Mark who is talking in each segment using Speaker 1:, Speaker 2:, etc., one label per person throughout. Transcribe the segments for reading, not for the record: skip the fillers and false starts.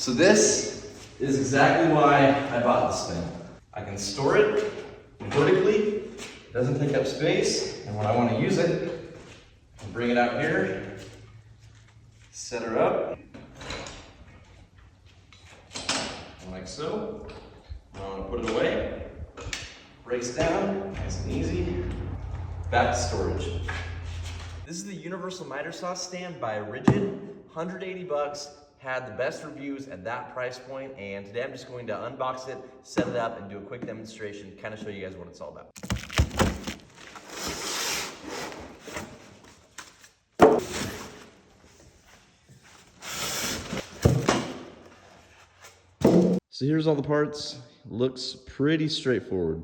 Speaker 1: So this is exactly why I bought this thing. I can store it vertically, it doesn't take up space, and when I want to use it, I bring it out here, set her up, like so. I want to put it away, breaks down, nice and easy, back to storage. This is the Universal Miter Saw Stand by Ridgid, 180 bucks. Had the best reviews at that price point, and today I'm just going to unbox it, set it up, and do a quick demonstration, kind of show you guys what it's all about. So here's all the parts. Looks pretty straightforward.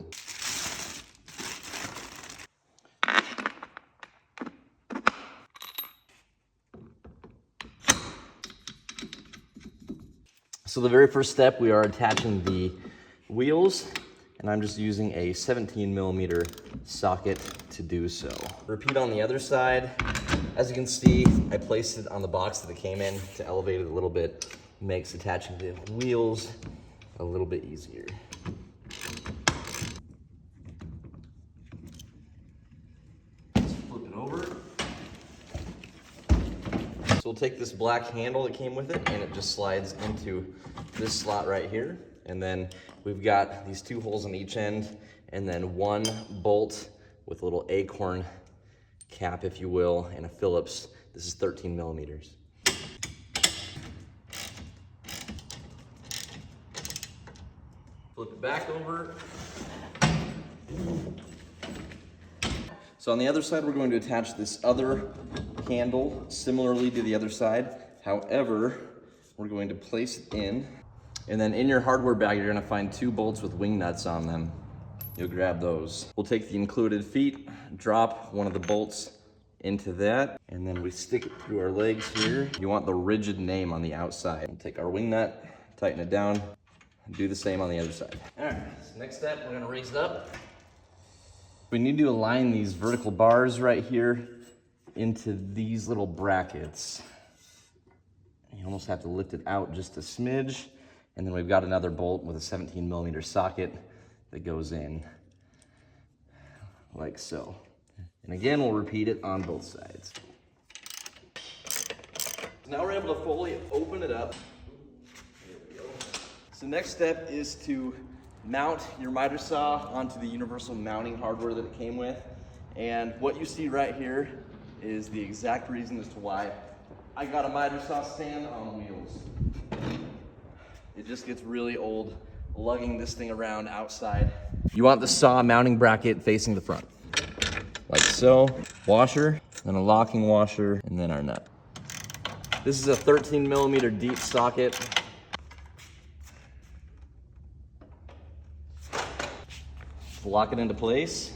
Speaker 1: So the very first step, we are attaching the wheels, and I'm just using a 17mm socket to do so. Repeat on the other side. As you can see, I placed it on the box that it came in to elevate it a little bit. Makes attaching the wheels a little bit easier. Just flip it over. So we'll take this black handle that came with it, and it just slides into this slot right here. And then we've got these two holes on each end, and then one bolt with a little acorn cap, if you will, and a Phillips. This is 13mm. Flip it back over. So on the other side, we're going to attach this other handle similarly to the other side. However, we're going to place it in, and then in your hardware bag, you're gonna find two bolts with wing nuts on them. You'll grab those. We'll take the included feet, drop one of the bolts into that, and then we stick it through our legs here. You want the Ridgid name on the outside. We'll take our wing nut, tighten it down, and do the same on the other side. All right, so next step, we're gonna raise it up. We need to align these vertical bars right here into these little brackets. You almost have to lift it out just a smidge, and then we've got another bolt with a 17mm socket that goes in like so. And again, we'll repeat it on both sides. Now we're able to fully open it up. There we go. So next step is to mount your miter saw onto the universal mounting hardware that it came with. And what you see right here is the exact reason as to why I got a miter saw stand on wheels. It just gets really old lugging this thing around outside. You want the saw mounting bracket facing the front, like so. Washer, then a locking washer, and then our nut. This is a 13mm deep socket. Lock it into place.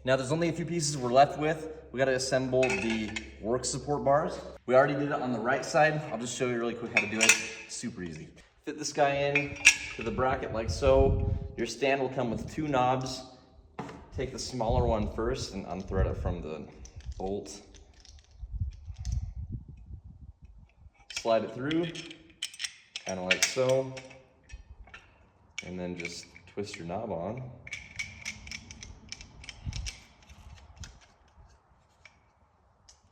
Speaker 1: Now there's only a few pieces we're left with. We gotta assemble the work support bars. We already did it on the right side. I'll just show you really quick how to do it. Super easy. Fit this guy in to the bracket like so. Your stand will come with two knobs. Take the smaller one first and unthread it from the bolt. Slide it through, kind of like so. And then just twist your knob on.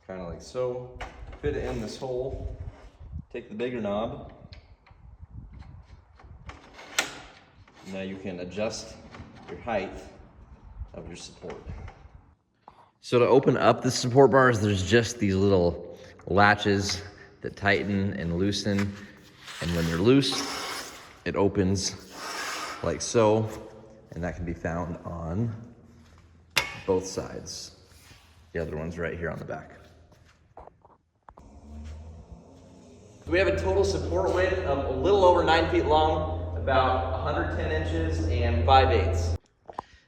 Speaker 1: Kind of like so. Fit it in this hole. Take the bigger knob. Now you can adjust your height of your support. So to open up the support bars, there's just these little latches that tighten and loosen. And when they're loose, it opens like so. And that can be found on both sides. The other one's right here on the back. We have a total support width of a little over 9 feet long, about 110 inches and 5/8.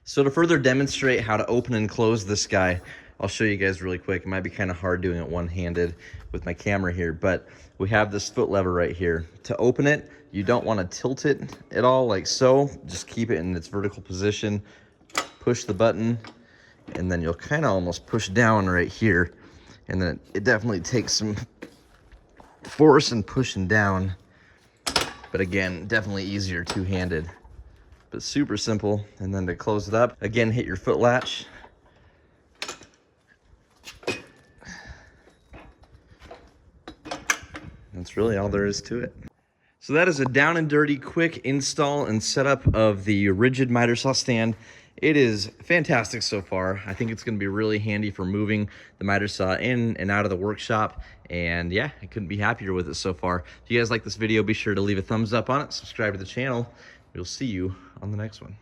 Speaker 1: So to further demonstrate how to open and close this guy, I'll show you guys really quick. It might be kind of hard doing it one-handed with my camera here, but we have this foot lever right here. To open it, you don't want to tilt it at all like so. Just keep it in its vertical position, push the button, and then you'll kind of almost push down right here, And then it definitely takes some force and pushing down. But again, definitely easier two-handed. But super simple. And then to close it up, again, hit your foot latch. That's really all there is to it. So that is a down and dirty, quick install and setup of the Ridgid Miter Saw Stand. It is fantastic so far. I think it's going to be really handy for moving the miter saw in and out of the workshop. And yeah, I couldn't be happier with it so far. If you guys like this video, be sure to leave a thumbs up on it, subscribe to the channel. We'll see you on the next one.